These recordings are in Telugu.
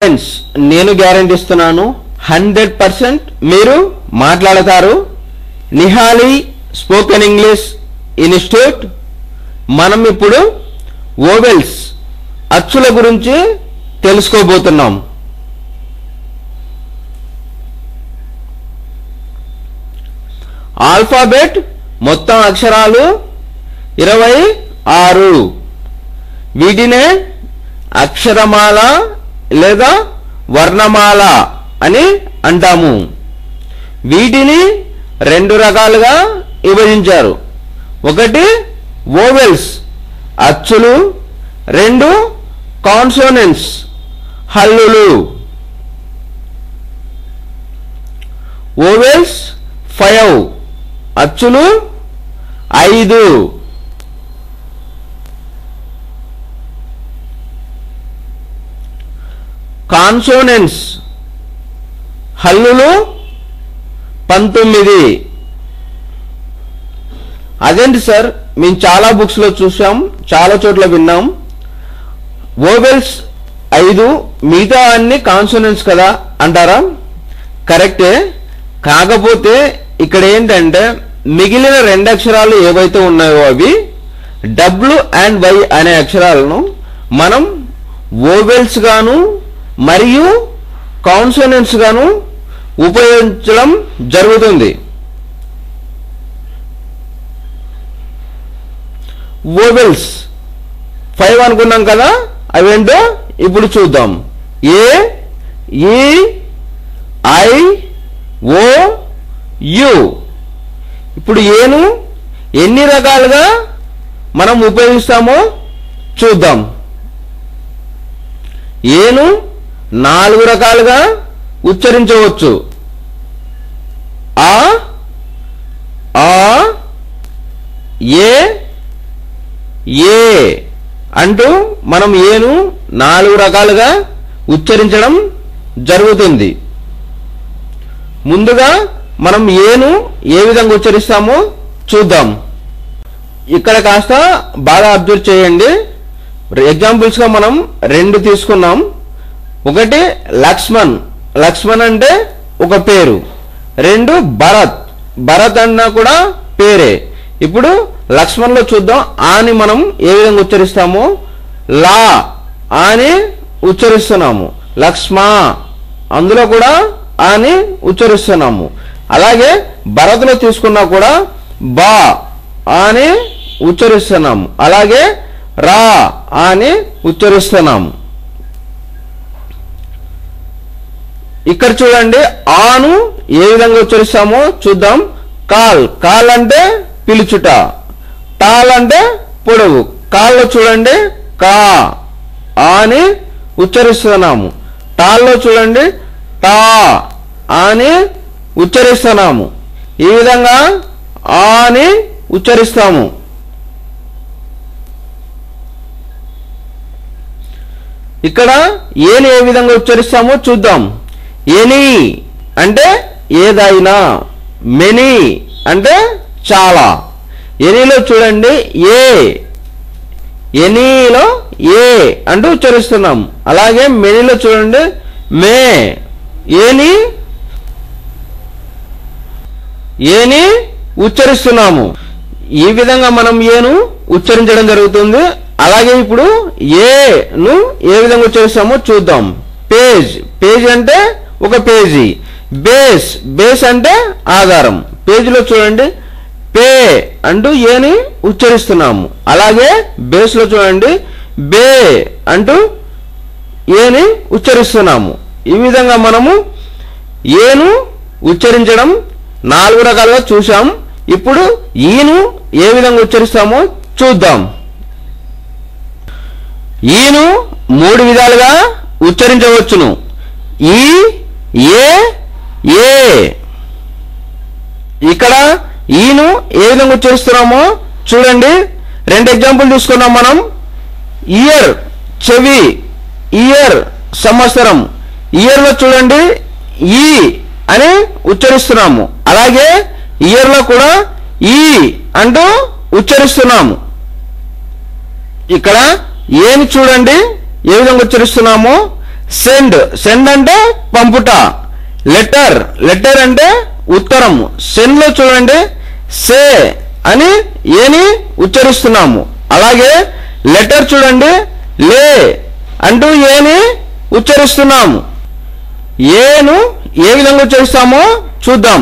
ఫ్రెండ్స్, నేను గ్యారెంటీ ఇస్తున్నాను 100% మీరు మాట్లాడతారు. Nihali spoken English institute. మనం ఇప్పుడు ఓవెల్స్ అచ్చుల గురించి తెలుసుకోబోతున్నాం. ఆల్ఫాబెట్ మొత్తం అక్షరాలు 26. వీటినే అక్షరమాల లేదా వర్ణమాల అని అంటాము. వీటిని 2 రకాలుగా విభజించారు. ఒకటి ఓవెల్స్ అచ్చులు, 2 కాన్సోనెంట్స్ హల్లులు. ఓవెల్స్ 5 అచ్చులు 5. కాన్సోనెంట్స్ హల్లులు 19. అదేంటి సార్, మేము చాలా బుక్స్ లో చూసాం, చాలా చోట్ల విన్నాం. ఓవెల్స్ 5, మిగతా అన్ని కాన్సోనెంట్స్ కదా అంటారా? కరెక్టే. కాకపోతే ఇక్కడ ఏంటంటే మిగిలిన 2 అక్షరాలు ఏవైతే ఉన్నాయో అవి W and Y అనే అక్షరాలను మనం ఓవెల్స్ గాను మరియు కాన్సోనెంట్స్ గాను ఉపయోగించడం జరుగుతుంది. ఓవెల్స్ 5 అనుకున్నాం కదా, అవేంటో ఇప్పుడు చూద్దాం. ఏ, ఈ, ఐ, ఓ, యు. ఇప్పుడు ఏను ఎన్ని రకాలుగా మనం ఉపయోగిస్తామో చూద్దాం. ఏను 4 రకాలుగా ఉచ్చరించవచ్చు. ఆ, ఏ అంటూ మనం ఏను 4 రకాలుగా ఉచ్చరించడం జరుగుతుంది. ముందుగా మనం ఏను ఏ విధంగా ఉచ్చరిస్తామో చూద్దాం. ఇక్కడ కాస్త బాగా అబ్జర్వ్ చేయండి. ఎగ్జాంపుల్స్ గా మనం 2 తీసుకున్నాం. ఒకటి లక్ష్మణ్. లక్ష్మణ్ అంటే ఒక పేరు. 2 భరత్. భరత్ అన్నా కూడా పేరే. ఇప్పుడు లక్ష్మణ్ లో చూద్దాం. ఆని మనం ఏ విధంగా ఉచ్చరిస్తామో లా అని ఉచ్చరిస్తున్నాము. లక్ష్మ అందులో కూడా అని ఉచ్చరిస్తున్నాము. అలాగే భరత్ లో తీసుకున్నా కూడా బా అని ఉచ్చరిస్తున్నాము. అలాగే రా అని ఉచ్చరిస్తున్నాము. ఇక్కడ చూడండి, ఆను ఏ విధంగా ఉచ్చరిస్తామో చూద్దాం. కాల్. కాల్ అంటే పిలుచుట. టాల్ అంటే పొడవు. కాల్లో చూడండి కా అని ఉచ్చరిస్తున్నాము. టాల్లో చూడండి టా అని ఉచ్చరిస్తున్నాము. ఈ విధంగా అని ఉచ్చరిస్తాము. ఇక్కడ ఏని ఏ విధంగా ఉచ్చరిస్తామో చూద్దాం. ఎనీ అంటే ఏదైనా. మెనీ అంటే చాలా. ఎనీలో చూడండి ఏ. ఎనీలో ఏ అంటూ ఉచ్చరిస్తున్నాం. అలాగే మెనీలో చూడండి మే. ఏని ఉచ్చరిస్తున్నాము. ఈ విధంగా మనం ఏను ఉచ్చరించడం జరుగుతుంది. అలాగే ఇప్పుడు ఏను ఏ విధంగా ఉచ్చరిస్తామో చూద్దాం. పేజ్. పేజ్ అంటే ఒక పేజీ. బేస్. బేస్ అంటే ఆధారం. పేజీలో చూడండి పే అంటూ ఏని ఉచ్చరిస్తున్నాము. అలాగే బేస్ లో చూడండి బే అంటూ ఏని ఉచ్చరిస్తున్నాము. ఈ విధంగా మనము ఏను ఉచ్చరించడం 4 రకాలుగా చూసాం. ఇప్పుడు ఈను ఏ విధంగా ఉచ్చరిస్తామో చూద్దాం. ఈను 3 విధాలుగా ఉచ్చరించవచ్చును. ఈ, ఏ, ఏ. ఇక్కడ ఈను ఏ విధంగా ఉచ్చరిస్తున్నామో చూడండి. 2 ఎగ్జాంపుల్ తీసుకున్నాం మనం. ఇయర్ చెవి, ఇయర్ సంవత్సరం. ఇయర్ లో చూడండి ఈ అని ఉచ్చరిస్తున్నాము. అలాగే ఇయర్ లో కూడా ఈ అంటూ ఉచ్చరిస్తున్నాము. ఇక్కడ ఏని చూడండి ఏ విధంగా ఉచ్చరిస్తున్నామో. సెండ్ సెండ్ అంటే పంపుట. లెటర్ లెటర్ అంటే ఉత్తరం. సెండ్ లో చూడండి సే అని ఏని ఉచ్చరిస్తున్నాము. అలాగే లెటర్ చూడండి లే అంటూ ఏని ఉచ్చరిస్తున్నాము. ఏను ఏ విధంగా ఉచ్చరిస్తామో చూద్దాం.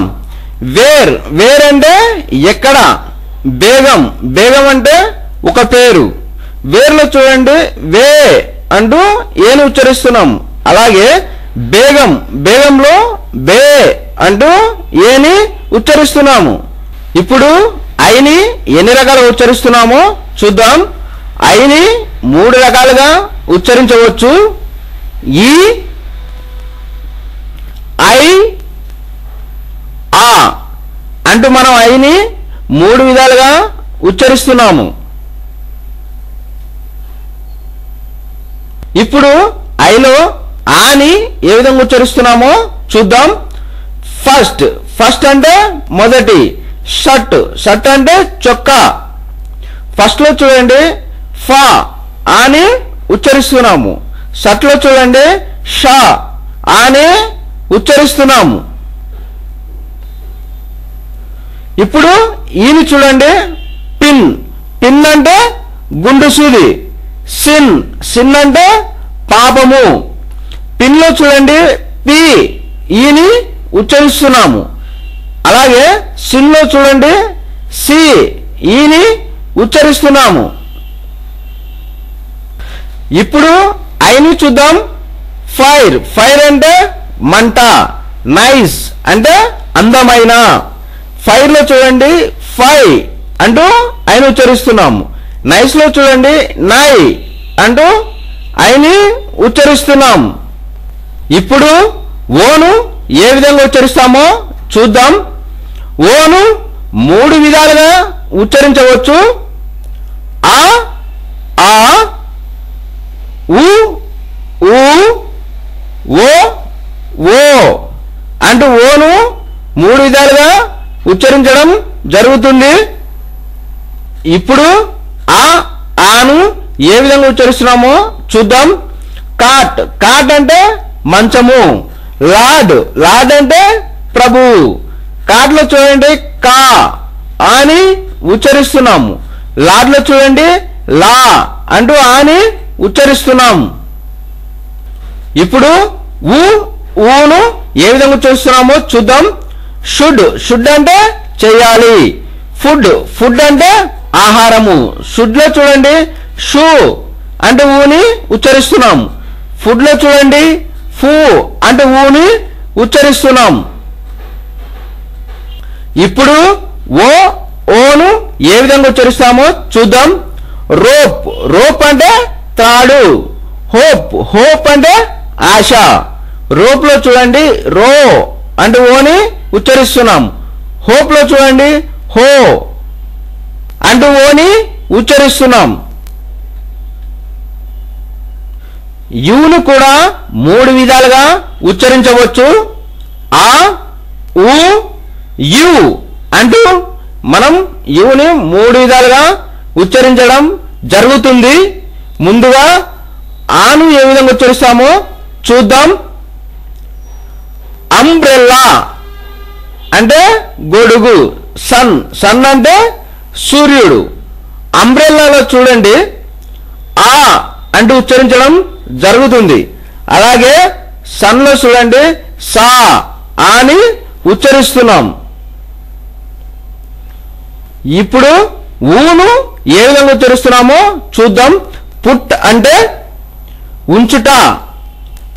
వేర్ వేర్ అంటే ఎక్కడ. బేగం బేగం అంటే ఒక పేరు. వేర్లో చూడండి వే అంటూ ఏని ఉచ్చరిస్తున్నాము. అలాగే బేగం బేగంలో బే అంటూ ఏని ఉచ్చరిస్తున్నాము. ఇప్పుడు ఐని ఎన్ని రకాలుగా ఉచ్చరిస్తున్నామో చూద్దాం. ఐని 3 రకాలుగా ఉచ్చరించవచ్చు. ఈ ఐ ఆ అంటూ మనం ఐని 3 విధాలుగా ఉచ్చరిస్తున్నాము. ఇప్పుడు ఐలో ఆని ఏ విధంగా ఉచ్చరిస్తున్నామో చూద్దాం. ఫస్ట్ ఫస్ట్ అంటే మొదటి. షర్ట్ షర్ట్ అంటే చొక్కా. ఫస్ట్ లో చూడండి ఫా అని ఉచ్చరిస్తున్నాము. షర్ట్ లో చూడండి షా అని ఉచ్చరిస్తున్నాము. ఇప్పుడు ఈని చూడండి పిన్ పిన్ అంటే గుండు సూది. సిన్ సిన్ అంటే పాపము. పిన్ లో చూడండి పి ఈని ఉచ్చరిస్తున్నాము. అలాగే సిన్ లో చూడండి సి ఈని ఉచ్చరిస్తున్నాము. ఇప్పుడు ఐని చూద్దాం. ఫైర్ ఫైర్ అంటే మంట. నైస్ అంటే అందమైన. ఫైర్ లో చూడండి ఫై అంటూ ఐని ఉచ్చరిస్తున్నాము. నైస్ లో చూడండి నై అంటూ ఐని ఉచ్చరిస్తున్నాం. ఇప్పుడు ఓను ఏ విధంగా ఉచ్చరిస్తామో చూద్దాం. ఓను 3 విధాలుగా ఉచ్చరించవచ్చు. ఆ ఆ ఉ ఊ ఓ ఓ అంటూ ఓను 3 విధాలుగా ఉచ్చరించడం జరుగుతుంది. ఇప్పుడు ఆ ఆను ఏ విధంగా ఉచ్చరిస్తున్నామో చూద్దాం. కాట్ కాట్ అంటే మంచము. లార్డ్ లార్డ్ అంటే ప్రభు. కాట్ లో చూడండి కా అని ఉచ్చరిస్తున్నాము. లార్డ్ లో చూడండి లా అంటూ ఆని ఉచ్చరిస్తున్నాము. ఇప్పుడు ఊను ఏ విధంగా ఉచ్చరిస్తున్నామో చూద్దాం. షుడ్ షుడ్ అంటే చేయాలి. ఫుడ్ ఫుడ్ అంటే ఆహారము. షుడ్ లో చూడండి షూ అంటే ఊని ఉచ్చరిస్తున్నాం. ఫుడ్ లో చూడండి ఫూ అంటే ఊని ఉచ్చరిస్తున్నాం. ఇప్పుడు ఓను ఏ విధంగా ఉచ్చరిస్తామో చూద్దాం. రోప్ రోప్ అంటే త్రాడు. హోప్ హోప్ అంటే ఆశ. రోప్ లో చూడండి రో అంటే ఓని ఉచ్చరిస్తున్నాం. హోప్ లో చూడండి హో అంటూ ఓని ఉచ్చరిస్తున్నాం. యూను కూడా 3 విధాలుగా ఉచ్చరించవచ్చు. ఆ ఉ యు అంటూ మనం యూని 3 విధాలుగా ఉచ్చరించడం జరుగుతుంది. ముందుగా ఆను ఏ విధంగా ఉచ్చరిస్తామో చూద్దాం. అంబ్రెల్లా అంటే గొడుగు. సన్ సన్ అంటే సూర్యుడు. అంబ్రెల్లాలో చూడండి ఆ అంటూ ఉచ్చరించడం జరుగుతుంది. అలాగే సన్ లో చూడండి సా అని ఉచ్చరిస్తున్నాం. ఇప్పుడు ఊను ఏ విధంగా ఉచ్చరిస్తున్నామో చూద్దాం. పుట్ అంటే ఉంచుట.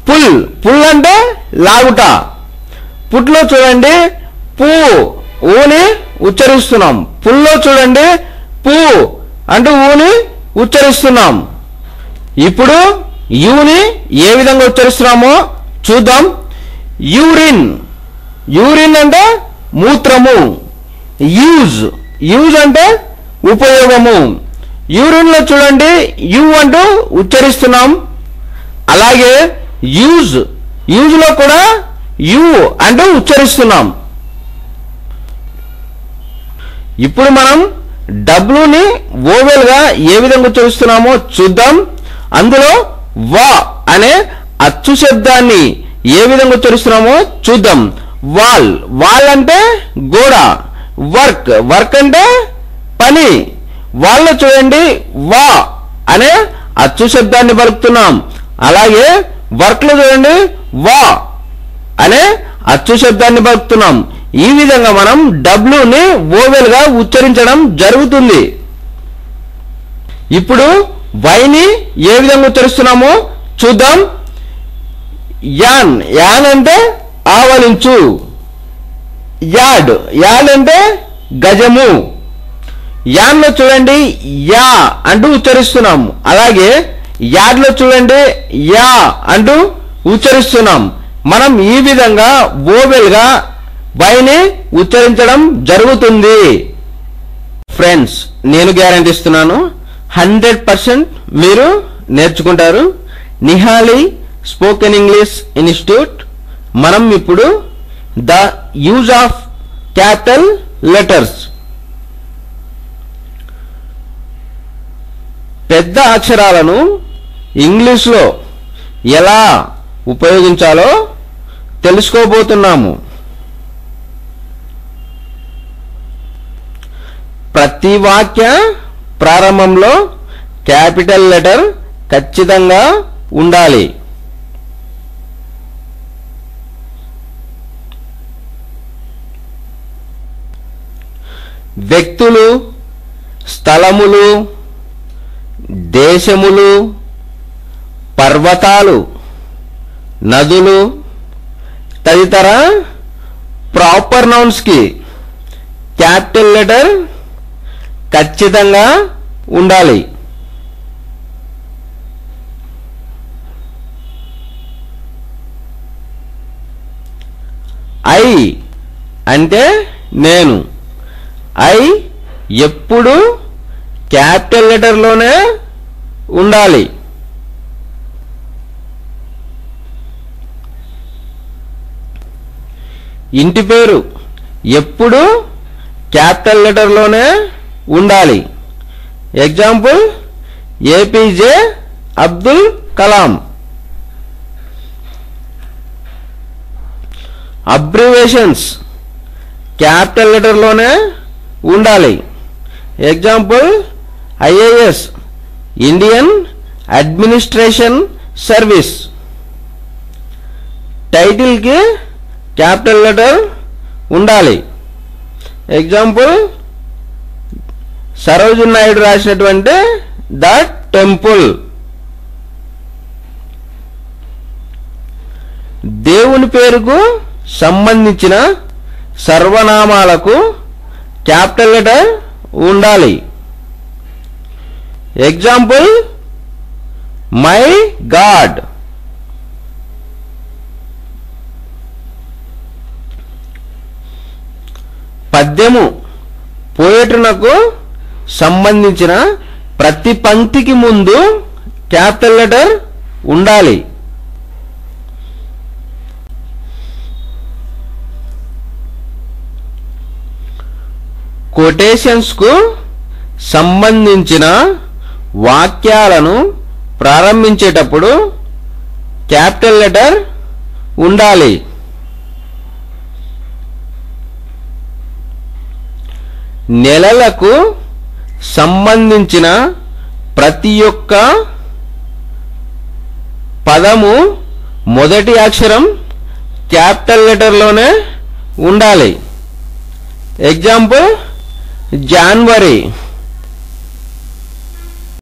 పుల్ పుల్ అంటే లాగుట. పుట్లో చూడండి పూ ఊని ఉచ్చరిస్తున్నాం. పుల్లో చూడండి పూ అంటూ ఊని ఉచ్చరిస్తున్నాం. ఇప్పుడు యూని ఏ విధంగా ఉచ్చరిస్తున్నామో చూద్దాం. యూరిన్ యూరిన్ అంటే మూత్రము. యూజ్ యూజ్ అంటే ఉపయోగము. యూరిన్ లో చూడండి యు అంటూ ఉచ్చరిస్తున్నాం. అలాగే యూజ్ యూజ్ లో కూడా యు అంటూ ఉచ్చరిస్తున్నాం. ఇప్పుడు మనం డబ్ల్యూని ఓవెల్ గా ఏ విధంగా ఉచ్చరిస్తున్నామో చూద్దాం. అందులో వా అనే అచ్చు శబ్దాన్ని ఏ విధంగా ఉచ్చరిస్తున్నామో చూద్దాం. వాల్, వాల్ అంటే గోడ. వర్క్, వర్క్ అంటే పని. వాళ్ళలో చూడండి వా అనే అచ్చు శబ్దాన్ని పలుకుతున్నాం. అలాగే వర్క్ లో చూడండి వా అనే అచ్చు శబ్దాన్ని పలుకుతున్నాం. ఈ విధంగా మనం డబ్ల్యూని ఓవెల్ గా ఉచ్చరించడం జరుగుతుంది. ఇప్పుడు వైని ఏ విధంగా ఉచ్చరిస్తున్నామో చూద్దాం. యాన్, యాన్ అంటే ఆవలించు. యాడ్, యాడ్ అంటే గజము. యాన్ లో చూడండి యా అంటూ ఉచ్చరిస్తున్నాం. అలాగే యాడ్ లో చూడండి యా అంటూ ఉచ్చరిస్తున్నాం. మనం ఈ విధంగా ఓవెల్ గా వైని ఉచ్చరించడం జరుగుతుంది. ఫ్రెండ్స్, నేను గ్యారంటీ ఇస్తున్నాను 100% మీరు నేర్చుకుంటారు. Nihali spoken English institute. మనం ఇప్పుడు the use of capital letters, పెద్ద అక్షరాలను ఇంగ్లీష్లో ఎలా ఉపయోగించాలో తెలుసుకోబోతున్నాము. ప్రతి వాక్య ప్రారంభంలో క్యాపిటల్ లెటర్ ఖచ్చితంగా ఉండాలి. వ్యక్తులు, స్థలములు, దేశములు, పర్వతాలు, నదులు తదితర ప్రాపర్ నౌన్స్ కి క్యాపిటల్ లెటర్ ఖచ్చితంగా ఉండాలి. ఐ అంటే నేను. ఐ ఎప్పుడు క్యాపిటల్ లెటర్లోనే ఉండాలి. ఇంటి పేరు ఎప్పుడు క్యాపిటల్ లెటర్లోనే ఉండాలి. Example APJ Abdul Kalam. Abbreviations capital లెటర్లోనే ఉండాలి. Example IAS, Indian administration service. టైటిల్కి క్యాపిటల్ లెటర్ ఉండాలి. ఎగ్జాంపుల్ సరోజిని నాయుడు రాసినటువంటి ద టెంపుల్. దేవుని పేరుకు సంబంధించిన సర్వనామాలకు క్యాపిటల్ లెటర్ ఉండాలి. Example my God. పద్యము, పోయట్రునకు సంబంధించిన ప్రతి పంక్తికి ముందు క్యాపిటల్ లెటర్ ఉండాలి. కొటేషన్స్ కు సంబంధించిన వాక్యాలను ప్రారంభించేటప్పుడు క్యాపిటల్ లెటర్ ఉండాలి. నెలలకు సంబంధించిన ప్రతి ఒక్క పదము మొదటి అక్షరం క్యాపిటల్ లెటర్లోనే ఉండాలి. ఎగ్జాంపుల్ జనవరి.